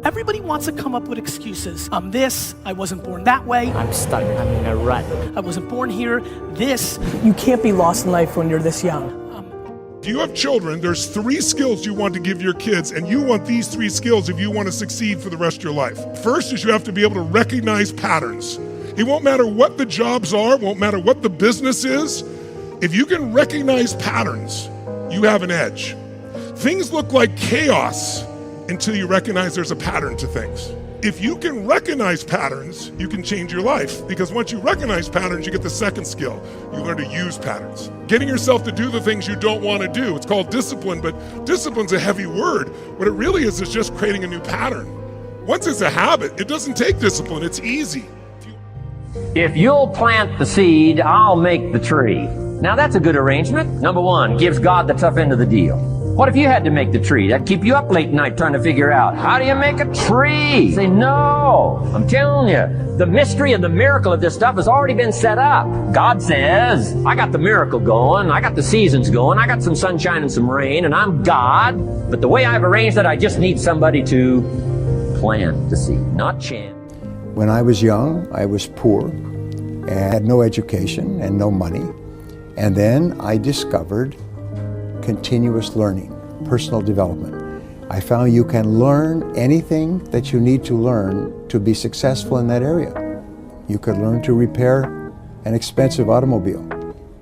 Everybody wants to come up with excuses. I'm this, I wasn't born that way. I'm stuck, I'm in a rut. I wasn't born here, this. You can't be lost in life when you're this young. If you have children, there's 3 skills you want to give your kids, and you want these 3 skills if you want to succeed for the rest of your life. First is you have to be able to recognize patterns. It won't matter what the jobs are, won't matter what the business is. If you can recognize patterns, you have an edge. Things look like chaos until you recognize there's a pattern to things. If you can recognize patterns, you can change your life, because once you recognize patterns, you get the second skill. You learn to use patterns. Getting yourself to do the things you don't want to do. It's called discipline, but discipline's a heavy word. What it really is just creating a new pattern. Once it's a habit, it doesn't take discipline, it's easy. If you'll plant the seed, I'll make the tree. Now that's a good arrangement. Number 1, gives God the tough end of the deal. What if you had to make the tree? That'd keep you up late at night trying to figure out, how do you make a tree? Say, no, I'm telling you, the mystery and the miracle of this stuff has already been set up. God says, I got the miracle going, I got the seasons going, I got some sunshine and some rain, and I'm God. But the way I've arranged it, I just need somebody to plant the seed, not chant. When I was young, I was poor and had no education and no money. And then I discovered continuous learning, personal development. I found you can learn anything that you need to learn to be successful in that area. You could learn to repair an expensive automobile.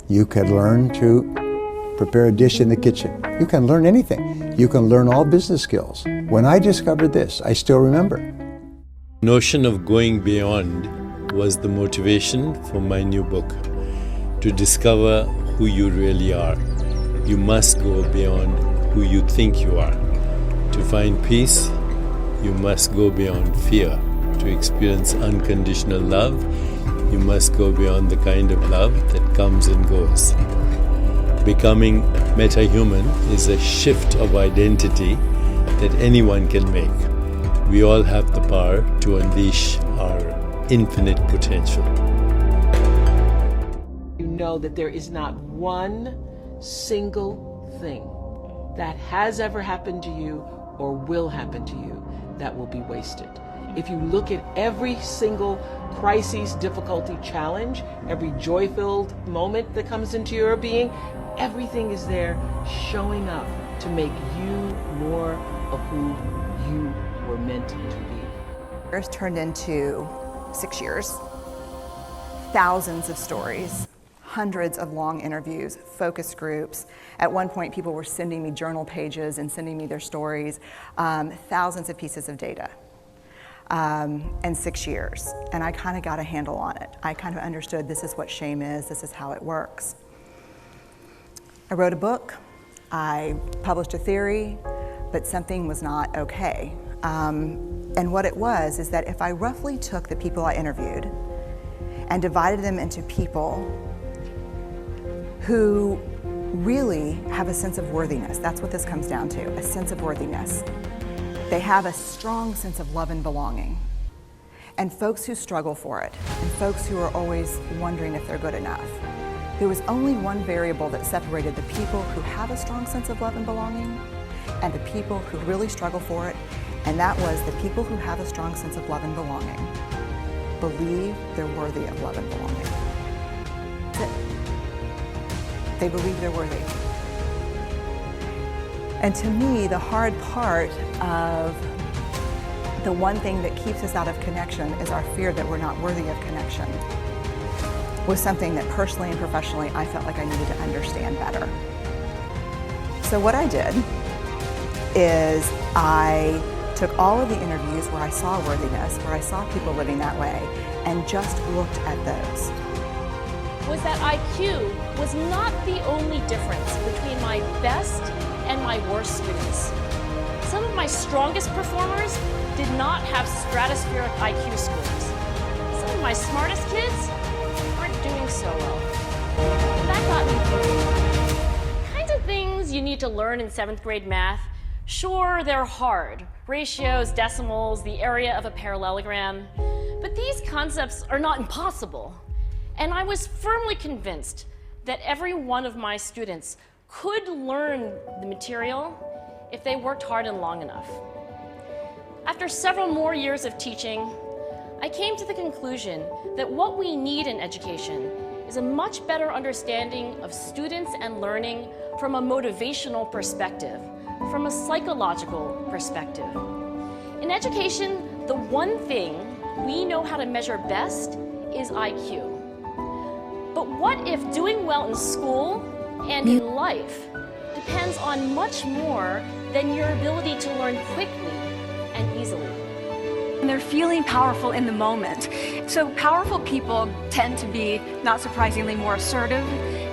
You could learn to prepare a dish in the kitchen. You can learn anything. You can learn all business skills. When I discovered this, I still remember. Notion of going beyond was the motivation for my new book, to discover who you really are. You must go beyond who you think you are. To find peace, you must go beyond fear. To experience unconditional love, you must go beyond the kind of love that comes and goes. Becoming meta-human is a shift of identity that anyone can make. We all have the power to unleash our infinite potential. You know that there is not one single thing that has ever happened to you or will happen to you that will be wasted. If you look at every single crisis, difficulty, challenge, every joy-filled moment that comes into your being, everything is there showing up to make you more of who you were meant to be. It's turned into 6 years, thousands of stories, hundreds of long interviews, focus groups. At one point, people were sending me journal pages and sending me their stories, thousands of pieces of data, and 6 years. And I kind of got a handle on it. I kind of understood this is what shame is, this is how it works. I wrote a book, I published a theory, but something was not okay. And what it was is that if I roughly took the people I interviewed and divided them into people who really have a sense of worthiness. That's what this comes down to, a sense of worthiness. They have a strong sense of love and belonging. And folks who struggle for it, and folks who are always wondering if they're good enough. There was only one variable that separated the people who have a strong sense of love and belonging and the people who really struggle for it, and that was the people who have a strong sense of love and belonging believe they're worthy of love and belonging. That's it. They believe they're worthy. And to me, the hard part of the one thing that keeps us out of connection is our fear that we're not worthy of connection, was something that personally and professionally I felt like I needed to understand better. So what I did is I took all of the interviews where I saw worthiness, where I saw people living that way, and just looked at those. Was that IQ was not the only difference between my best and my worst students. Some of my strongest performers did not have stratospheric IQ scores. Some of my smartest kids aren't doing so well. That got me thinking. The kinds of things you need to learn in 7th grade math, sure, they're hard. Ratios, decimals, the area of a parallelogram. But these concepts are not impossible. And I was firmly convinced that every one of my students could learn the material if they worked hard and long enough. After several more years of teaching, I came to the conclusion that what we need in education is a much better understanding of students and learning from a motivational perspective, from a psychological perspective. In education, the one thing we know how to measure best is IQ. But what if doing well in school and in life depends on much more than your ability to learn quickly and easily? They're feeling powerful in the moment. So powerful people tend to be, not surprisingly, more assertive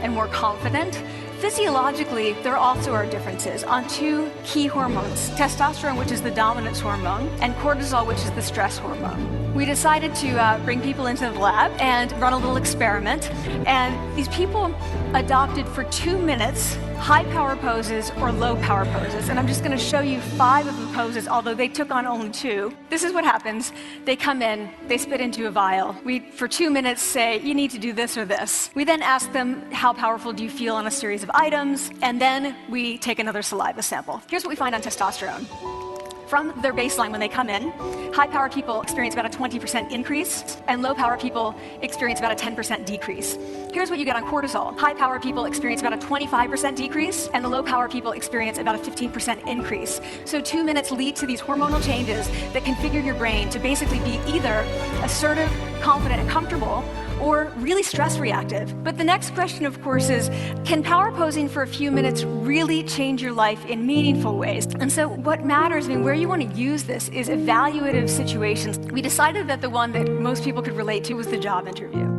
and more confident. Physiologically, there also are differences on two key hormones, testosterone, which is the dominance hormone, and cortisol, which is the stress hormone. We decided to bring people into the lab and run a little experiment, and these people adopted for 2 minutes high power poses or low power poses, and I'm just going to show you 5 of the poses, although they took on only 2. This is what happens. They come in, they spit into a vial. We, for 2 minutes, say, you need to do this or this. We then ask them, how powerful do you feel on a series of items, and then we take another saliva sample. Here's what we find on testosterone. From their baseline when they come in, high-power people experience about a 20% increase, and low-power people experience about a 10% decrease. Here's what you get on cortisol. High-power people experience about a 25% decrease, and the low-power people experience about a 15% increase. So 2 minutes lead to these hormonal changes that configure your brain to basically be either assertive, confident, and comfortable, or really stress reactive. But the next question, of course, is, can power posing for a few minutes really change your life in meaningful ways? And so what matters, and where you want to use this, is evaluative situations. We decided that the one that most people could relate to was the job interview.